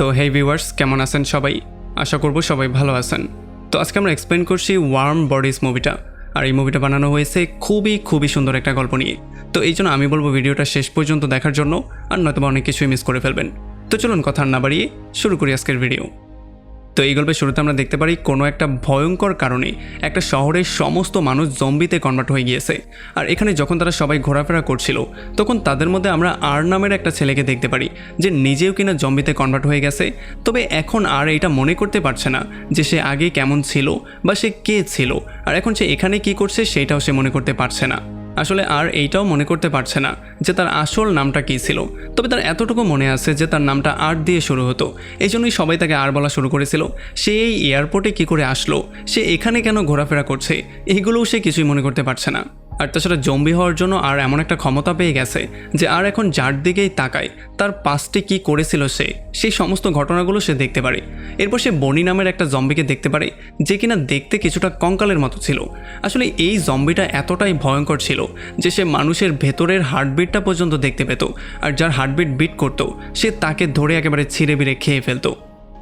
তো হে ভিউয়ার্স, কেমন আছেন সবাই? আশা করব সবাই ভালো আছেন। তো আজকে আমরা এক্সপ্লেন করছি ওয়ার্ম বডিজ মুভিটা। আর এই মুভিটা বানানো হয়েছে খুবই সুন্দর একটা গল্প নিয়ে। তো এই জন্য আমি বলবো ভিডিওটা শেষ পর্যন্ত দেখার জন্য, আর নয়তো অনেক কিছুই মিস করে ফেলবেন। তো চলুন কথা না বাড়িয়ে শুরু করি আজকের ভিডিও। তো এই গল্পের শুরুতে আমরা দেখতে পারি কোনো একটা ভয়ঙ্কর কারণে একটা শহরের সমস্ত মানুষ জম্বিতে কনভার্ট হয়ে গিয়েছে। আর এখানে যখন তারা সবাই ঘোরাফেরা করছিল, তখন তাদের মধ্যে আমরা আর নামের একটা ছেলেকে দেখতে পারি যে নিজেও কিনা জম্বিতে কনভার্ট হয়ে গেছে। তবে এখন আর এটা মনে করতে পারছে না যে সে আগে কেমন ছিল বা সে কে ছিল, আর এখন সে এখানে কি করছে সেটাও সে মনে করতে পারছে না। আসলে আর এইটাও মনে করতে পারছে না যে তার আসল নামটা কী ছিল। তবে তার এতটুকু মনে আছে যে তার নামটা আর দিয়ে শুরু হতো, এই জন্যই সবাই তাকে আর বলা শুরু করেছিল। সে এই এয়ারপোর্টে কী করে আসলো, সে এখানে কেন ঘোরাফেরা করছে, এইগুলোও সে কিছুই মনে করতে পারছে না। আর তাছাড়া জম্বি হওয়ার জন্য আর এমন একটা ক্ষমতা পেয়ে গেছে যে আর এখন যার দিকেই তাকায় তার পাস্টে কী করেছিল সে, সেই সমস্ত ঘটনাগুলো সে দেখতে পারে। এরপর সে বনি নামের একটা জম্বিকে দেখতে পারে যে কিনা দেখতে কিছুটা কঙ্কালের মতো ছিল। আসলে এই জম্বিটা এতটাই ভয়ঙ্কর ছিল যে সে মানুষের ভেতরের হার্টবিটটা পর্যন্ত দেখতে পেত, আর যার হার্টবিট বিট করতো সে তাকে ধরে একেবারে ছিঁড়ে বিড়ে খেয়ে ফেলতো।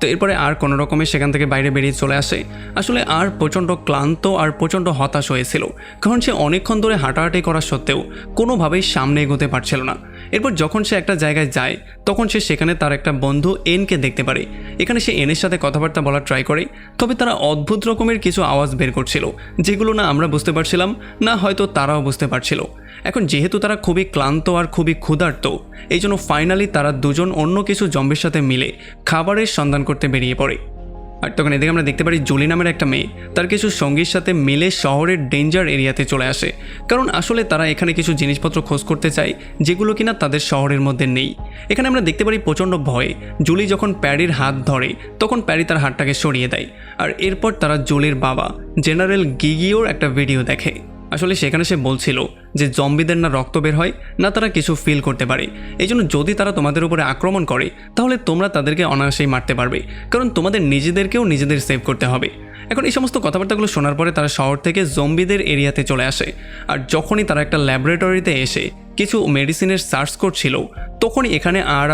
তো এরপরে আর কোনো রকমে সেখান থেকে বাইরে বেরিয়ে চলে আসে। আসলে আর প্রচণ্ড ক্লান্ত আর প্রচণ্ড হতাশ হয়েছিল, কারণ সে অনেকক্ষণ ধরে হাঁটাহাঁটি করা সত্ত্বেও কোনোভাবেই সামনে এগোতে পারছিল না। এরপর যখন সে একটা জায়গায় যায়, তখন সে সেখানে তার একটা বন্ধু এনকে দেখতে পারে। এখানে সে এনের সাথে কথাবার্তা বলার ট্রাই করে, তবে তারা অদ্ভুত রকমের কিছু আওয়াজ বের করছিল, যেগুলো না আমরা বুঝতে পারছিলাম না হয়তো তারাও বুঝতে পারছিল। এখন যেহেতু তারা খুবই ক্লান্ত আর খুবই ক্ষুধার্ত, এই জন্য ফাইনালি তারা দুজন অন্য কিছু জম্বির সাথে মিলে খাবারের সন্ধান করতে বেরিয়ে পড়ে। আর তখন এদিকে আমরা দেখতে পারি জুলি নামের একটা মেয়ে তার কিছু সঙ্গীর সাথে মিলে শহরের ডেঞ্জার এরিয়াতে চলে আসে, কারণ আসলে তারা এখানে কিছু জিনিসপত্র খোঁজ করতে চায় যেগুলো কিনা তাদের শহরের মধ্যে নেই। এখানে আমরা দেখতে পারি প্রচণ্ড ভয়ে জুলি যখন প্যারির হাত ধরে, তখন প্যারি তার হাতটাকে সরিয়ে দেয়। আর এরপর তারা জুলির বাবা জেনারেল গিগিওর একটা ভিডিও দেখে। আসলে সেখানে সে বলছিল যে জম্বিদের না রক্ত বের হয়, না তারা কিছু ফিল করতে পারে। এই জন্য যদি তারা তোমাদের উপরে আক্রমণ করে, তাহলে তোমরা তাদেরকে অনায়াসেই মারতে পারবে, কারণ তোমাদের নিজেদেরকেও নিজেদের সেভ করতে হবে। এখন এই সমস্ত কথাবার্তাগুলো শোনার পরে তারা শহর থেকে জম্বিদের এরিয়াতে চলে আসে। আর যখনই তারা একটা ল্যাবরেটরিতে এসে কিছু মেডিসিনের সার্চ করছিল, তখনই এখানে আর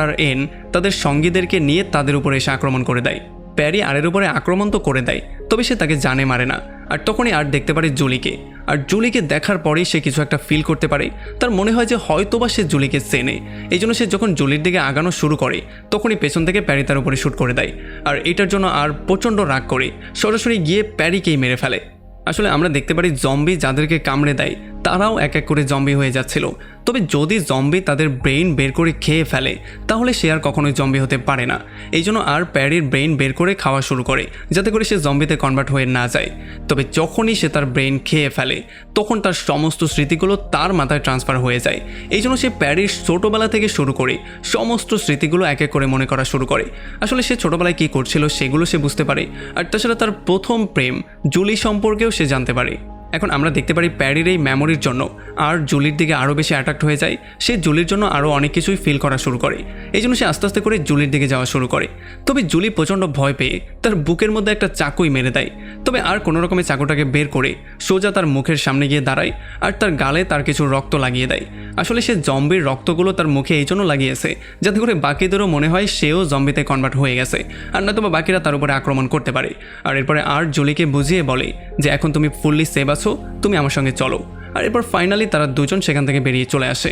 তাদের সঙ্গীদেরকে নিয়ে তাদের উপরে এসে আক্রমণ করে দেয়। প্যারি আরের উপরে আক্রমণ তো করে দেয়, তবে সে তাকে জানে মারে না। আর তখনই আর দেখতে পারে জুলিকে, আর জুলিকে দেখার পরেই সে কিছু একটা ফিল করতে পারে। তার মনে হয় যে হয়তোবা সে জুলিকে চেনে। এই জন্য সে যখন জুলির দিকে আগানো শুরু করে, তখনই পেছন থেকে প্যারি তার উপরে শ্যুট করে দেয়। আর এটার জন্য আর প্রচণ্ড রাগ করে সরাসরি গিয়ে প্যারিকেই মেরে ফেলে। আসলে আমরা দেখতে পারি জম্বি যাদেরকে কামড়ে দেয় তারাও এক এক করে জম্বি হয়ে যাচ্ছিল। তবে যদি জম্বি তাদের ব্রেইন বের করে খেয়ে ফেলে, তাহলে সে আর কখনোই জম্বি হতে পারে না। এই জন্য আর প্যারির ব্রেইন বের করে খাওয়া শুরু করে, যাতে করে সে জম্বিতে কনভার্ট হয়ে না যায়। তবে যখনই সে তার ব্রেইন খেয়ে ফেলে, তখন তার সমস্ত স্মৃতিগুলো তার মাথায় ট্রান্সফার হয়ে যায়। এই জন্য সে প্যারির ছোটোবেলা থেকে শুরু করে সমস্ত স্মৃতিগুলো এক এক করে মনে করা শুরু করে। আসলে সে ছোটোবেলায় কী করছিল সেগুলো সে বুঝতে পারে। আর তাছাড়া তার প্রথম প্রেম জুলি সম্পর্কেও সে জানতে পারে। এখন আমরা দেখতে পারি প্যারির এই মেমোরির জন্য আর জুলির দিকে আরও বেশি অ্যাট্রাক্ট হয়ে যায়। সে জুলির জন্য আরও অনেক কিছুই ফিল করা শুরু করে। এই জন্য সে আস্তে আস্তে করে জুলির দিকে যাওয়া শুরু করে। তবে জুলি প্রচণ্ড ভয় পেয়ে তার বুকের মধ্যে একটা চাকুই মেরে দেয়। তবে আর কোনো রকমে চাকুটাকে বের করে সোজা তার মুখের সামনে গিয়ে দাঁড়ায়, আর তার গালে তার কিছু রক্ত লাগিয়ে দেয়। আসলে সে জম্বির রক্তগুলো তার মুখে এই জন্য লাগিয়েছে যাতে করে বাকিদেরও মনে হয় সেও জম্বিতে কনভার্ট হয়ে গেছে, আর নয়তো বা বাকিরা তার উপরে আক্রমণ করতে পারে। আর এরপরে আর জুলিকে বুঝিয়ে বলে যে এখন তুমি ফুললি সেভ আছো, তুমি আমার সঙ্গে চলো। আর এরপর ফাইনালি তারা দুজন সেখান থেকে বেরিয়ে চলে আসে।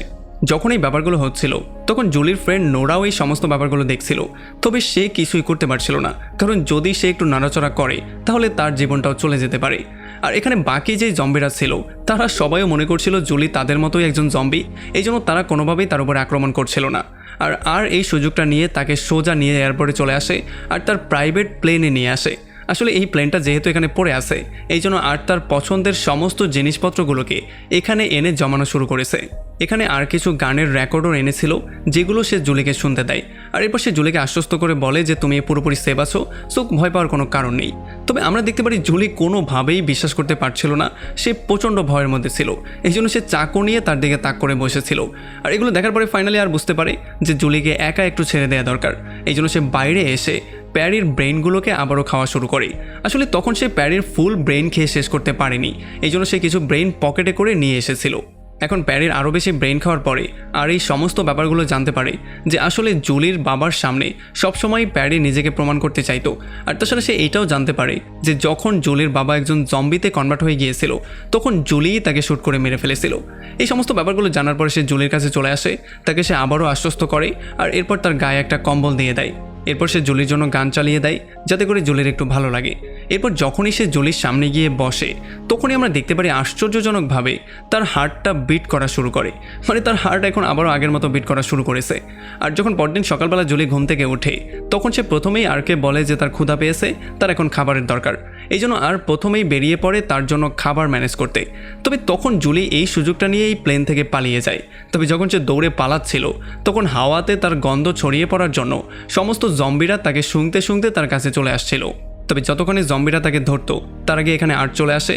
যখন এই ব্যাপারগুলো হচ্ছিল, তখন জুলির ফ্রেন্ড নোরাও এই সমস্ত ব্যাপারগুলো দেখছিল। তবে সে কিছুই করতে পারছিল না, কারণ যদি সে একটু নাড়াচড়া করে তাহলে তার জীবনটাও চলে যেতে পারে। আর এখানে বাকি যেই জম্বিরা ছিল তারা সবাইও মনে করছিল জুলি তাদের মতোই একজন জম্বি, এই জন্য তারা কোনোভাবেই তার উপরে আক্রমণ করছিল না। আর এই সুযোগটা নিয়ে তাকে সোজা নিয়ে এয়ারপোর্টে চলে আসে আর তার প্রাইভেট প্লেনে নিয়ে আসে। আসলে এই প্লেনটা যেহেতু এখানে পড়ে আছে, এই জন্য আর তার পছন্দের সমস্ত জিনিসপত্রগুলোকে এখানে এনে জমানো শুরু করেছে। এখানে আর কিছু গানের রেকর্ডও এনেছিল যেগুলো সে জুলিকে শুনতে দেয়। আর এরপর সে জুলিকে আশ্বস্ত করে বলে যে তুমি পুরোপুরি সেভ আছো, সো ভয় পাওয়ার কোনো কারণ নেই। তবে আমরা দেখতে পারি জুলি কোনোভাবেই বিশ্বাস করতে পারছিল না, সে প্রচণ্ড ভয়ের মধ্যে ছিল। এই জন্য সে চাকু নিয়ে তার দিকে তাক করে বসেছিল। আর এগুলো দেখার পরে ফাইনালি আর বুঝতে পারে যে জুলিকে একা একটু ছেড়ে দেওয়া দরকার। এই জন্য সে বাইরে এসে প্যারির ব্রেইনগুলোকে আবারও খাওয়া শুরু করে। আসলে তখন সে প্যারির ফুল ব্রেইন খেয়ে শেষ করতে পারেনি, এই জন্য সে কিছু ব্রেইন পকেটে করে নিয়ে এসেছিল। এখন প্যারির আরও বেশি ব্রেন খাওয়ার পরে আর এই সমস্ত ব্যাপারগুলো জানতে পারে যে আসলে জুলির বাবার সামনে সবসময় প্যারি নিজেকে প্রমাণ করতে চাইতো। আর তাছাড়া সে এটাও জানতে পারে যে যখন জুলির বাবা একজন জম্বিতে কনভার্ট হয়ে গিয়েছিল তখন জুলিই তাকে শ্যুট করে মেরে ফেলেছিল। এই সমস্ত ব্যাপারগুলো জানার পরে সে জুলির কাছে চলে আসে, তাকে সে আবারও আশ্বস্ত করে আর এরপর তার গায়ে একটা কম্বল দিয়ে দেয়। এরপর সে জুলির জন্য গান চালিয়ে দেয় যাতে করে জুলির একটু ভালো লাগে। এরপর যখনই সে জুলির সামনে গিয়ে বসে তখনই আমরা দেখতে পারি আশ্চর্যজনকভাবে তার হার্টটা বিট করা শুরু করে, মানে তার হার্ট এখন আবারও আগের মতো বিট করা শুরু করেছে। আর যখন পরদিন সকালবেলা জুলি ঘুম থেকে ওঠে তখন সে প্রথমেই আরকে বলে যে তার ক্ষুধা পেয়েছে, তার এখন খাবারের দরকার। এই জন্য আর প্রথমেই বেরিয়ে পড়ে তার জন্য খাবার ম্যানেজ করতে। তবে তখন জুলি এই সুযোগটা নিয়ে এই প্লেন থেকে পালিয়ে যায়। তবে যখন সে দৌড়ে পালাচ্ছিল তখন হাওয়াতে তার গন্ধ ছড়িয়ে পড়ার জন্য সমস্ত জম্বিরা তাকে শুঁকতে শুঁকতে তার কাছে চলে আসছিল। তবে যতক্ষণে জম্বিরা তাকে ধরতো তার আগে এখানে আর্ট চলে আসে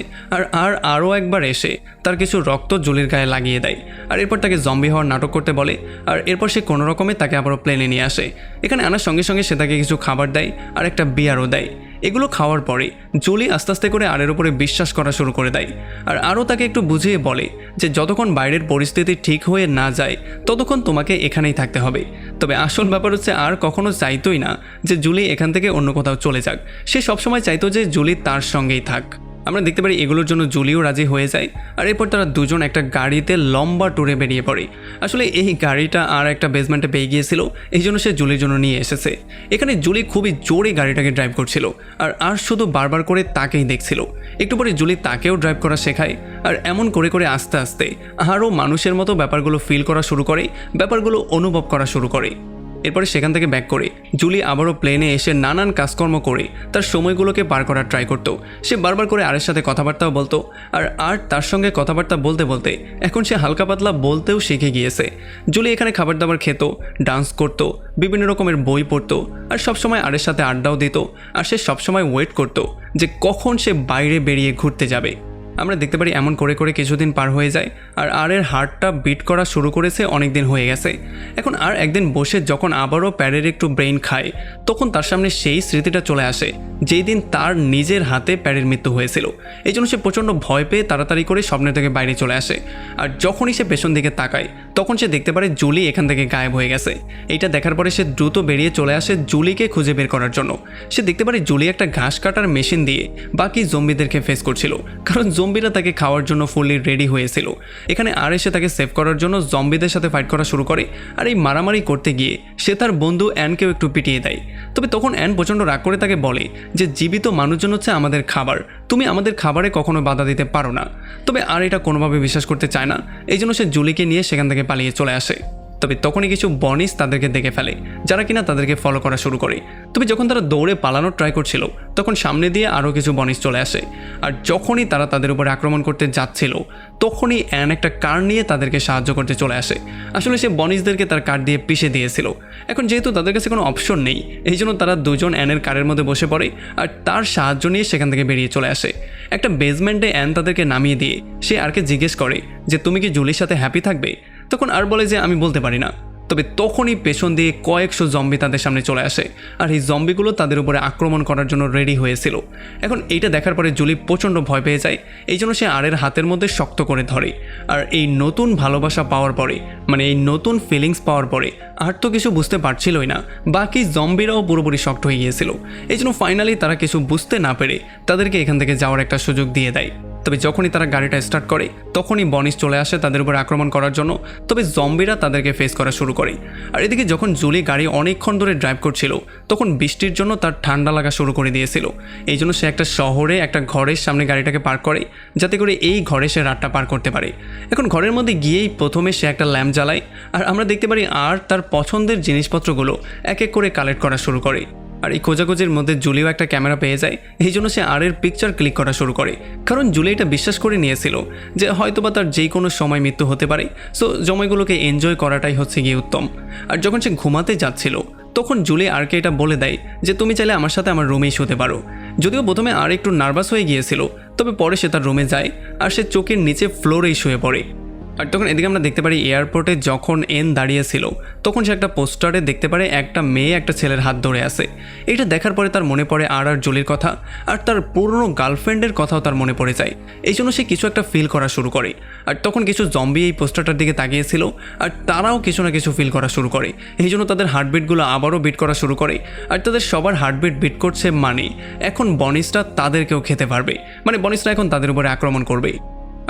আর আরও একবার এসে তার কিছু রক্ত জুলির গায়ে লাগিয়ে দেয়। আর এরপর তাকে জম্বি হওয়ার নাটক করতে বলে আর এরপর সে কোনো রকমে তাকে আবারও প্লেনে নিয়ে আসে। এখানে আনার সঙ্গে সঙ্গে সে তাকে কিছু খাবার দেয় আর একটা বিয়ারও দেয়। এগুলো খাওয়ার পরে জুলি আস্তে আস্তে করে আরের উপরে বিশ্বাস করা শুরু করে দেয় আর আরও তাকে একটু বুঝিয়ে বলে যে যতক্ষণ বাইরের পরিস্থিতি ঠিক হয়ে না যায় ততক্ষণ তোমাকে এখানেই থাকতে হবে। তবে আসল ব্যাপার হচ্ছে আর কখনো চাইতোই না যে জুলি এখান থেকে অন্য কোথাও চলে যাক, সে সবসময় চাইতো যে জুলি তার সঙ্গেই থাক। আমরা দেখতে পারি এগুলোর জন্য জুলিও রাজি হয়ে যায় আর এরপর তারা দুজন একটা গাড়িতে লম্বা ট্যুরে বেরিয়ে পড়ে। আসলে এই গাড়িটা আর একটা বেসমেন্টে পেয়ে গিয়েছিল, এই জন্য সে জুলির জন্য নিয়ে এসেছে। এখানে জুলি খুবই জোরে গাড়িটাকে ড্রাইভ করছিল আর শুধু বারবার করে তাকেই দেখছিল। একটু পরে জুলি তাকেও ড্রাইভ করা শেখায় আর এমন করে করে আস্তে আস্তে আরও মানুষের মতো ব্যাপারগুলো ফিল করা শুরু করে, ব্যাপারগুলো অনুভব করা শুরু করে। এরপরে সেখান থেকে ব্যাক করে জুলি আবারও প্লেনে এসে নানান কাজকর্ম করে তার সময়গুলোকে পার করার ট্রাই করতো। সে বারবার করে আরের সাথে কথাবার্তাও বলতো আর তার সঙ্গে কথাবার্তা বলতে বলতে এখন সে হালকা পাতলা বলতেও শিখে গিয়েছে। জুলি এখানে খাবার দাবার খেত, ডান্স করতো, বিভিন্ন রকমের বই পড়তো আর সবসময় আরের সাথে আড্ডাও দিত। আর সে সবসময় ওয়েট করতো যে কখন সে বাইরে বেরিয়ে ঘুরতে যাবে। আমরা দেখতে পারি এমন করে করে কিছুদিন পার হয়ে যায় আর এর হার্টটা বিট করা শুরু করেছে অনেক দিন হয়ে গেছে। এখন আর একদিন বসে যখন আবারও প্যারের একটু ব্রেইন খায় তখন তার সামনে সেই স্মৃতিটা চলে আসে যেই দিন তার নিজের হাতে প্যারের মৃত্যু হয়েছিল। এই জন্য সে প্রচণ্ড ভয় পেয়ে তাড়াতাড়ি করে স্বপ্নের থেকে বাইরে চলে আসে। আর যখনই সে পেছন দিকে তাকায় তখন সে দেখতে পারে জুলি এখান থেকে গায়েব হয়ে গেছে। এইটা দেখার পরে সে দ্রুত বেরিয়ে চলে আসে জুলিকে খুঁজে বের করার জন্য। সে দেখতে পারে জুলি একটা ঘাস কাটার মেশিন দিয়ে বাকি জম্বিদেরকে ফেস করছিল, কারণ জম্বিরা তাকে খাওয়ার জন্য ফুললি রেডি হয়েছিল। এখানে আর এসে তাকে সেভ করার জন্য জম্বিদের সাথে ফাইট করা শুরু করে আর এই মারামারি করতে গিয়ে সে তার বন্ধু অ্যানকেও একটু পিটিয়ে দেয়। তবে তখন অ্যান প্রচণ্ড রাগ করে তাকে বলে যে জীবিত মানুষজন হচ্ছে আমাদের খাবার, তুমি আমাদের খাবারে কখনো বাধা দিতে পারো না। তবে আর এটা কোনোভাবে বিশ্বাস করতে চায় না, এই জন্য সে জুলিকে নিয়ে সেখান থেকে পালিয়ে চলে আসে। তবে তখনই কিছু বনিস তাদেরকে দেখে ফেলে যারা কিনা তাদেরকে ফলো করা শুরু করে। তবে যখন তারা দৌড়ে পালানোর ট্রাই করছিল তখন সামনে দিয়ে আরও কিছু বনিস চলে আসে আর যখনই তারা তাদের উপরে আক্রমণ করতে যাচ্ছিল তখনই অ্যান একটা কার নিয়ে তাদেরকে সাহায্য করতে চলে আসে। আসলে সে বনিসদেরকে তার কার দিয়ে পিষে দিয়েছিল। এখন যেহেতু তাদের কাছে কোনো অপশন নেই এই জন্য তারা দুজন অ্যানের কারের মধ্যে বসে পড়ে আর তার সাহায্য নিয়ে সেখান থেকে বেরিয়ে চলে আসে। একটা বেসমেন্টে অ্যান তাদেরকে নামিয়ে দিয়ে সে আরকে জিজ্ঞেস করে যে তুমি কি জুলির সাথে হ্যাপি থাকবে? তখন আর বলে যে আমি বলতে পারি না। তবে তখনই পেছন দিয়ে কয়েকশো জম্বি তাদের সামনে চলে আসে আর এই জম্বিগুলো তাদের উপরে আক্রমণ করার জন্য রেডি হয়েছিল। এখন এইটা দেখার পরে জুলি প্রচণ্ড ভয় পেয়ে যায়, এই জন্য সে আরের হাতের মধ্যে শক্ত করে ধরে। আর এই নতুন ভালোবাসা পাওয়ার পরে, মানে এই নতুন ফিলিংস পাওয়ার পরে আর তো কিছু বুঝতে পারছিলই না, বাকি জম্বিরাও পুরোপুরি শক্ত হয়ে গিয়েছিল। এই জন্য ফাইনালি তারা কিছু বুঝতে না পেরে তাদেরকে এখান থেকে যাওয়ার একটা সুযোগ দিয়ে দেয়। তবে যখনই তারা গাড়িটা স্টার্ট করে তখনই বনিস চলে আসে তাদের উপর আক্রমণ করার জন্য। তবে জম্বিরা তাদেরকে ফেস করা শুরু করে। আর এদিকে যখন জুলি গাড়ি অনেকক্ষণ ধরে ড্রাইভ করছিল তখন বৃষ্টির জন্য তার ঠান্ডা লাগা শুরু করে দিয়েছিল। এই জন্য সে একটা শহরে একটা ঘরের সামনে গাড়িটাকে পার্ক করে যাতে করে এই ঘরে সে রাতটা পার করতে পারে। এখন ঘরের মধ্যে গিয়েই প্রথমে সে একটা ল্যাম্প জ্বালায় আর আমরা দেখতে পারি আর তার পছন্দের জিনিসপত্রগুলো এক এক করে কালেক্ট করা শুরু করে। আর এই খোঁজাখুঁজির মধ্যে জুলিও একটা ক্যামেরা পেয়ে যায়, এই জন্য সে আরের পিকচার ক্লিক করা শুরু করে, কারণ জুলি এটা বিশ্বাস করে নিয়েছিল যে হয়তোবা তার যে কোনো সময় মৃত্যু হতে পারে। সো সময়গুলোকে এনজয় করাটাই হচ্ছে গিয়ে উত্তম। আর যখন সে ঘুমাতে যাচ্ছিল তখন জুলি আরকে এটা বলে দেয় যে তুমি চাইলে আমার সাথে আমার রুমেই শুতে পারো। যদিও প্রথমে আর একটু নার্ভাস হয়ে গিয়েছিল, তবে পরে সে তার রুমে যায় আর সে চোখের নিচে ফ্লোরেই শুয়ে পড়ে। আর তখন এদিকে আমরা দেখতে পারি এয়ারপোর্টে যখন এন দাঁড়িয়েছিল তখন সে একটা পোস্টারে দেখতে পারে একটা মেয়ে একটা ছেলের হাত ধরে আছে। এটা দেখার পরে তার মনে পড়ে আর জুলির কথা, আর তার পুরনো গার্লফ্রেন্ডের কথাও তার মনে পড়ে যায়। এই জন্য সে কিছু একটা ফিল করা শুরু করে। আর তখন কিছু জম্বি এই পোস্টারটার দিকে তাকিয়েছিল, আর তারাও কিছু না কিছু ফিল করা শুরু করে। এই জন্য তাদের হার্টবিটগুলো আবারও বিট করা শুরু করে। আর তাদের সবার হার্টবিট বিট করছে, মানে এখন বনিসটা তাদেরকেও খেতে পারবে, মানে বনিসটা এখন তাদের উপরে আক্রমণ করবে।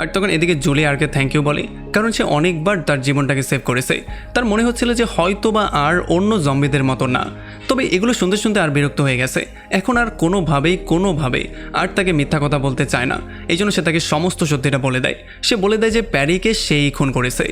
আর তখন এদিকে জুলি আরকে থ্যাংক ইউ বলে, কারণ সে অনেকবার তার জীবনটাকে সেভ করেছে। তার মনে হচ্ছিল যে হয়তো বা আর অন্য জম্বিদের মতো না। তবে এগুলো শুনতে শুনতে আর বিরক্ত হয়ে গেছে। এখন আর কোনোভাবে আর তাকে মিথ্যা কথা বলতে চায় না। এই জন্য সে তাকে সমস্ত সত্যিটা বলে দেয়। সে বলে দেয় যে প্যারিকে সেই খুন করেছে।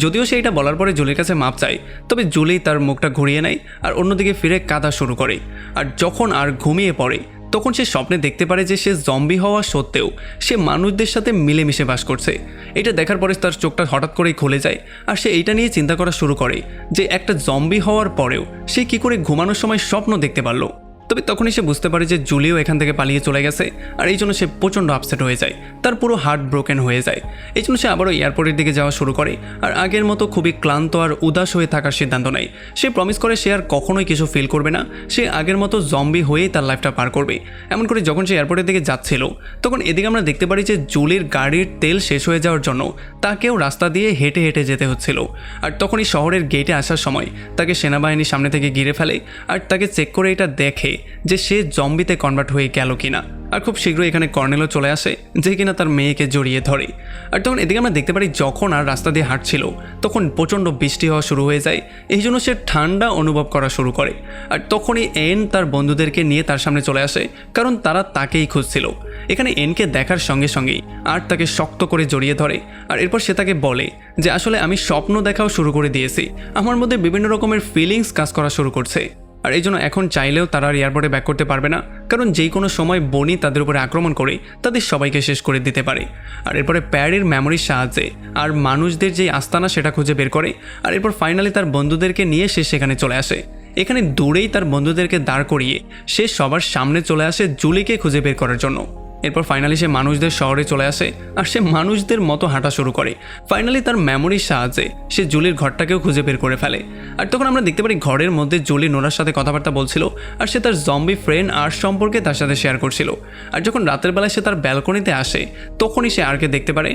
যদিও সে এটা বলার পরে জুলির কাছে মাপ চায়, তবে জুলি তার মুখটা ঘুরিয়ে নেয় আর অন্যদিকে ফিরে কাঁদা শুরু করে। আর যখন আর ঘুমিয়ে পড়ে তখন সে স্বপ্নে দেখতে পারে যে সে জম্বি হওয়া সত্ত্বেও সে মানুষদের সাথে মিলেমিশে বাস করছে। এটা দেখার পরে তার চোখটা হঠাৎ করেই খুলে যায়, আর সে এইটা নিয়ে চিন্তা করা শুরু করে যে একটা জম্বি হওয়ার পরেও সে কি করে ঘুমানোর সময় স্বপ্ন দেখতে পারলো। তবে তখনই সে বুঝতে পারে যে জুলিও এখান থেকে পালিয়ে চলে গেছে, আর এই জন্য সে প্রচণ্ড আপসেট হয়ে যায়। তার পুরো হার্ট ব্রোকেন হয়ে যায়। এই জন্য সে আবারও এয়ারপোর্টের দিকে যাওয়া শুরু করে, আর আগের মতো খুবই ক্লান্ত আর উদাস হয়ে থাকার সিদ্ধান্ত নেয়। সে প্রমিস করে সে আর কখনোই কিছু ফিল করবে না, সে আগের মতো জম্বি হয়েই তার লাইফটা পার করবে। এমন করে যখন সে এয়ারপোর্টের দিকে যাচ্ছিল তখন এদিকে আমরা দেখতে পারি যে জুলির গাড়ির তেল শেষ হয়ে যাওয়ার জন্য তাকেও রাস্তা দিয়ে হেঁটে হেঁটে যেতে হচ্ছিল। আর তখনই শহরের গেটে আসার সময় তাকে সেনাবাহিনী সামনে থেকে ঘিরে ফেলে, আর তাকে চেক করে এটা দেখে যে সে জম্বিতে কনভার্ট হয়ে গেল কিনা। আর খুব শীঘ্রই এখানে কর্নেলও চলে আসে, যে কিনা তার মেয়েকে জড়িয়ে ধরে। আর তখন এদিকে আমরা দেখতে পারি যখন আর রাস্তা দিয়ে হাঁটছিল তখন প্রচণ্ড বৃষ্টি হওয়া শুরু হয়ে যায়। এই জন্য সে ঠান্ডা অনুভব করা শুরু করে। আর তখনই এন তার বন্ধুদেরকে নিয়ে তার সামনে চলে আসে, কারণ তারা তাকেই খুঁজছিল। এখানে এনকে দেখার সঙ্গে সঙ্গেই আর তাকে শক্ত করে জড়িয়ে ধরে, আর এরপর সে তাকে বলে যে আসলে আমি স্বপ্ন দেখাও শুরু করে দিয়েছি, আমার মধ্যে বিভিন্ন রকমের ফিলিংস কাজ করা শুরু করছে। আর এই জন্য এখন চাইলেও তারা আর এয়ারপোর্টে ব্যাক করতে পারবে না, কারণ যেই কোনো সময় বনি তাদের উপরে আক্রমণ করে তাদের সবাইকে শেষ করে দিতে পারে। আর এরপরে প্যারির মেমোরির সাহায্যে আর মানুষদের যেই আস্তানা সেটা খুঁজে বের করে, আর এরপর ফাইনালি তার বন্ধুদেরকে নিয়ে সে সেখানে চলে আসে। এখানে দূরেই তার বন্ধুদেরকে দাঁড় করিয়ে সে সবার সামনে চলে আসে জুলিকে খুঁজে বের করার জন্য। এরপর ফাইনালি সে মানুষদের শহরে চলে আসে, আর সে মানুষদের মতো হাঁটা শুরু করে। ফাইনালি তার মেমোরির সাহায্যে সে জুলির ঘরটাকেও খুঁজে বের করে ফেলে। আর তখন আমরা দেখতে পারি ঘরের মধ্যে জুলি নোরার সাথে কথাবার্তা বলছিল, আর সে তার জম্বি ফ্রেন্ড আর সম্পর্কে তার সাথে শেয়ার করছিল। আর যখন রাতের বেলায় সে তার ব্যালকনিতে আসে তখনই সে আরকে দেখতে পারে,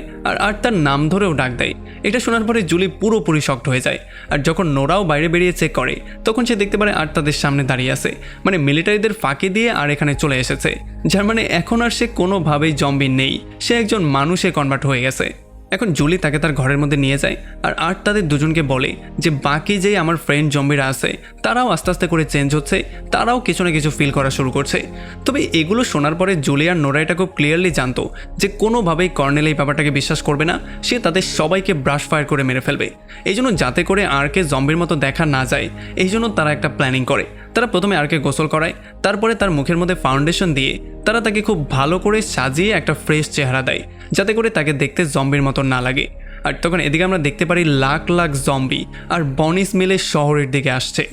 আর তার নাম ধরেও ডাক দেয়। এটা শোনার পরে জুলি পুরোপুরি শক্ট হয়ে যায়। আর যখন নোরাও বাইরে বেরিয়ে চেক করে তখন সে দেখতে পারে আর তাদের সামনে দাঁড়িয়ে আছে, মানে মিলিটারিদের ফাঁকি দিয়ে আর এখানে চলে এসেছে। যার মানে এখন আর সে কোনোভাবেই জম্বি নেই, সে একজন মানুষে কনভার্ট হয়ে গেছে। এখন জুলি তাকে তার ঘরের মধ্যে নিয়ে যায়, আর তাদের দুজনকে বলে যে বাকি যেই আমার ফ্রেন্ড জম্বিরা আছে তারাও আস্তে আস্তে করে চেঞ্জ হচ্ছে, তারাও কিছু না কিছু ফিল করা শুরু করছে। তবে এগুলো শোনার পরে জুলি আর নোরা এটা খুব ক্লিয়ারলি জানতো যে কোনোভাবেই কর্নেল এই ব্যাপারটাকে বিশ্বাস করবে না, সে তাদের সবাইকে ব্রাশ ফায়ার করে মেরে ফেলবে। এই জন্য যাতে করে আরকে জম্বির মতো দেখা না যায় এই জন্য তারা একটা প্ল্যানিং করে। তারা প্রথমে আরকে গোসল করায়, তারপরে তার মুখের মধ্যে ফাউন্ডেশন দিয়ে তারা তাকে খুব ভালো করে সাজিয়ে একটা ফ্রেশ চেহারা দেয়, যাতে করে তাকে দেখতে জম্বির মতো না লাগে। আর তখন এদিকে আমরা দেখতে পারি লাখ লাখ জম্বি আর বনিস মিলে শহরের দিকে আসছে।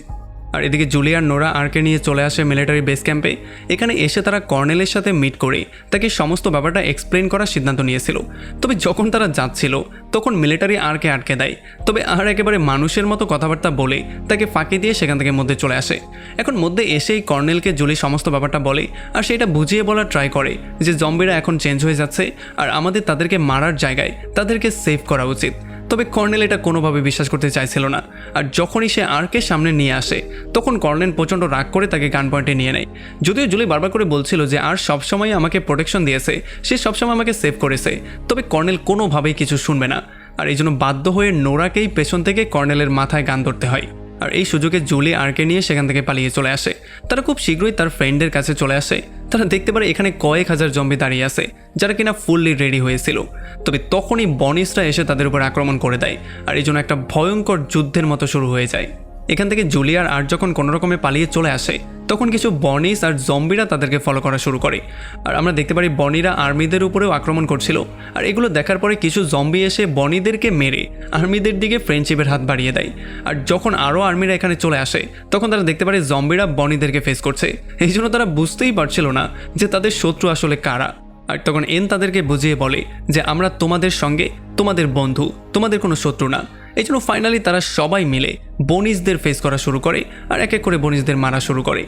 আর এদিকে জুলি আর নোরা আরকে নিয়ে চলে আসে মিলিটারি বেস ক্যাম্পে। এখানে এসে তারা কর্নেলের সাথে মিট করে তাকে সমস্ত ব্যাপারটা এক্সপ্লেন করার সিদ্ধান্ত নিয়েছিল। তবে যখন তারা যাচ্ছিল তখন মিলিটারি আরকে আটকে দেয়। তবে আর একেবারে মানুষের মতো কথাবার্তা বলে তাকে ফাঁকি দিয়ে সেখান থেকে মধ্যে চলে আসে। এখন মধ্যে এসেই কর্নেলকে জুলি সমস্ত ব্যাপারটা বলে, আর সেটা বুঝিয়ে বলার ট্রাই করে যে জম্বিরা এখন চেঞ্জ হয়ে যাচ্ছে, আর আমাদের তাদেরকে মারার জায়গায় তাদেরকে সেভ করা উচিত। তবে কর্নেল এটা কোনোভাবে বিশ্বাস করতে চাইছিল না। আর যখনই সে আরকে সামনে নিয়ে আসে তখন কর্নেল প্রচণ্ড রাগ করে তাকে গান পয়েন্টে নিয়ে নেয়। যদিও জুলি বারবার করে বলছিল যে আর সবসময় আমাকে প্রোটেকশন দিয়েছে, সে সবসময় আমাকে সেভ করেছে, তবে কর্নেল কোনোভাবেই কিছু শুনবে না। আর এই জন্য বাধ্য হয়ে নোরাকেই পেছন থেকে কর্নেলের মাথায় গান ধরতে হয়। আর এই সুযোগে জুলি আরকে নিয়ে সেখান থেকে পালিয়ে চলে আসে। তারা খুব শীঘ্রই তার ফ্রেন্ডের কাছে চলে আসে। তারা দেখতে পারে এখানে কয়েক হাজার জম্বি দাঁড়িয়ে আছে যারা কিনা ফুললি রেডি হয়েছিল। তবে তখনই বনিসরা এসে তাদের উপর আক্রমণ করে দেয়, আর এই জন্য একটা ভয়ঙ্কর যুদ্ধের মতো শুরু হয়ে যায়। এখান থেকে জুলি আর আর্ট যখন কোনো রকমে পালিয়ে চলে আসে তখন কিছু বনিস আর জম্বিরা তাদেরকে ফলো করা শুরু করে। আর আমরা দেখতে পারি বনিরা আর্মিদের উপরেও আক্রমণ করছিল। আর এগুলো দেখার পরে কিছু জম্বি এসে বনিদেরকে মেরে আর্মিদের দিকে ফ্রেন্ডশিপের হাত বাড়িয়ে দেয়। আর যখন আরও আর্মিরা এখানে চলে আসে তখন তারা দেখতে পারে জম্বিরা বনিদেরকে ফেস করছে। এই জন্য তারা বুঝতেই পারছিল না যে তাদের শত্রু আসলে কারা। আর তখন এন তাদেরকে বুঝিয়ে বলে যে আমরা তোমাদের সঙ্গে, তোমাদের বন্ধু, তোমাদের কোনো শত্রু না। এই জন্য ফাইনালি তারা সবাই মিলে বনিজদের ফেস করা শুরু করে আর এক এক করে বনিজদের মারা শুরু করে।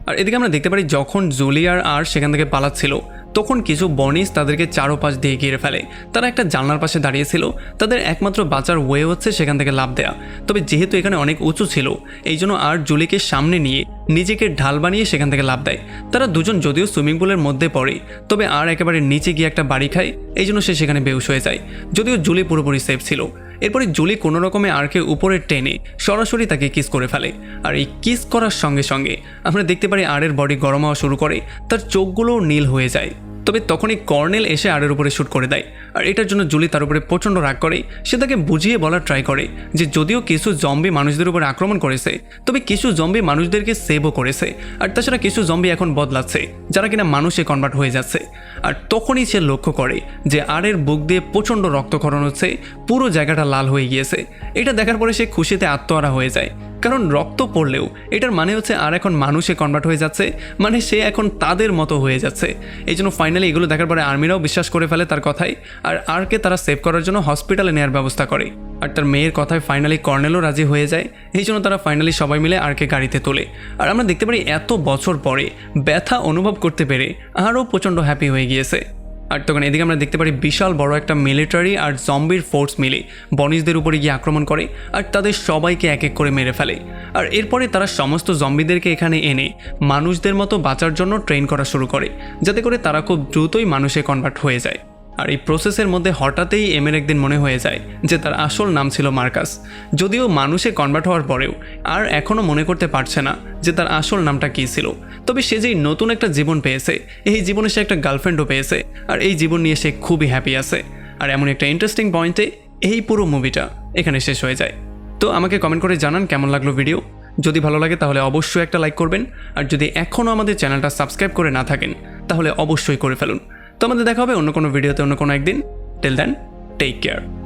আর এদিকে আমরা দেখতে পারি যখন জুলি আর সেখান থেকে পালাচ্ছিল তখন কিছু বনিজ তাদেরকে চারোপাশ দিয়ে ঘিরে ফেলে। তারা একটা জানলার পাশে দাঁড়িয়েছিল, তাদের একমাত্র বাঁচার ওয়ে হচ্ছে সেখান থেকে লাফ দেয়া। তবে যেহেতু এখানে অনেক উঁচু ছিল এই জন্য আর জুলিকে সামনে নিয়ে নিজেকে ঢাল বানিয়ে সেখান থেকে লাফ দেয়। তারা দুজন যদিও সুইমিং পুলের মধ্যে পড়ে, তবে আর একেবারে নিচে গিয়ে একটা বাড়ি খায়, এই জন্য সে সেখানে বেহুশ হয়ে যায়। যদিও জুলি পুরোপুরি সেফ ছিল। এরপরে জুলি কোনো রকমে আরকে উপরে টেনে সরাসরি তাকে কিস করে ফেলে। আর এই কিস করার সঙ্গে সঙ্গে আমরা দেখতে পারি আরের বডি গরম হওয়া শুরু করে, তার চোখগুলোও নীল হয়ে যায়। তবে তখনই কর্নেল এসে আরের উপরে শ্যুট করে দেয়। আর এটার জন্য জুলি তার উপরে প্রচণ্ড রাগ করে। সে তাকে বুঝিয়ে বলার ট্রাই করে যে যদিও কিছু জম্বি মানুষদের উপর আক্রমণ করেছে, তবে কিছু জম্বি মানুষদেরকে সেভও করেছে। আর তাছাড়া কিছু জম্বি এখন বদলাচ্ছে যারা কিনা মানুষে কনভার্ট হয়ে যাচ্ছে। আর তখনই সে লক্ষ্য করে যে আরের বুক দিয়ে প্রচণ্ড রক্তক্ষরণ হচ্ছে, পুরো জায়গাটা লাল হয়ে গিয়েছে। এটা দেখার পরে সে খুশিতে আত্মহারা হয়ে যায়, কারণ রক্ত পড়লেও এটার মানে হচ্ছে আর এখন মানুষে কনভার্ট হয়ে যাচ্ছে, মানে সে এখন তাদের মতো হয়ে যাচ্ছে। এই জন্য ফাইনালি এগুলো দেখার পরে আর্মিরাও বিশ্বাস করে ফেলে তার কথাই, আর আরকে তারা সেভ করার জন্য হসপিটালে নেওয়ার ব্যবস্থা করে। আর তার মেয়ের কথায় ফাইনালি কর্নেলও রাজি হয়ে যায়। এই জন্য তারা ফাইনালি সবাই মিলে আরকে গাড়িতে তোলে। আর আমরা দেখতে পারি এত বছর পরে ব্যথা অনুভব করতে পেরে আরও প্রচণ্ড হ্যাপি হয়ে গিয়েছে। আর তখন এদিকে আমরা দেখতে পারি বিশাল বড় একটা মিলিটারি আর জম্বির ফোর্স মিলে বনিজদের উপরে গিয়ে আক্রমণ করে আর তাদের সবাইকে এক এক করে মেরে ফেলে। আর এরপরে তারা সমস্ত জম্বিদেরকে এখানে এনে মানুষদের মতো বাঁচার জন্য ট্রেন করা শুরু করে, যাতে করে তারা খুব দ্রুতই মানুষে কনভার্ট হয়ে যায়। আর এই প্রসেসের মধ্যে হঠাৎই এমের একদিন মনে হয়ে যায় যে তার আসল নাম ছিল মার্কাস। যদিও মানুষে কনভার্ট হওয়ার পরেও আর এখনও মনে করতে পারছে না যে তার আসল নামটা কী ছিল। তবে সে যেই নতুন একটা জীবন পেয়েছে, এই জীবনে সে একটা গার্লফ্রেন্ডও পেয়েছে, আর এই জীবন নিয়ে সে খুবই হ্যাপি আছে। আর এমন একটা ইন্টারেস্টিং পয়েন্টে এই পুরো মুভিটা এখানে শেষ হয়ে যায়। তো আমাকে কমেন্ট করে জানান কেমন লাগলো ভিডিও। যদি ভালো লাগে তাহলে অবশ্যই একটা লাইক করবেন, আর যদি এখনও আমাদের চ্যানেলটা সাবস্ক্রাইব করে না থাকেন তাহলে অবশ্যই করে ফেলুন। তো আমাদের দেখা হবে অন্য কোনো ভিডিওতে অন্য কোনো একদিন। Till then, take care.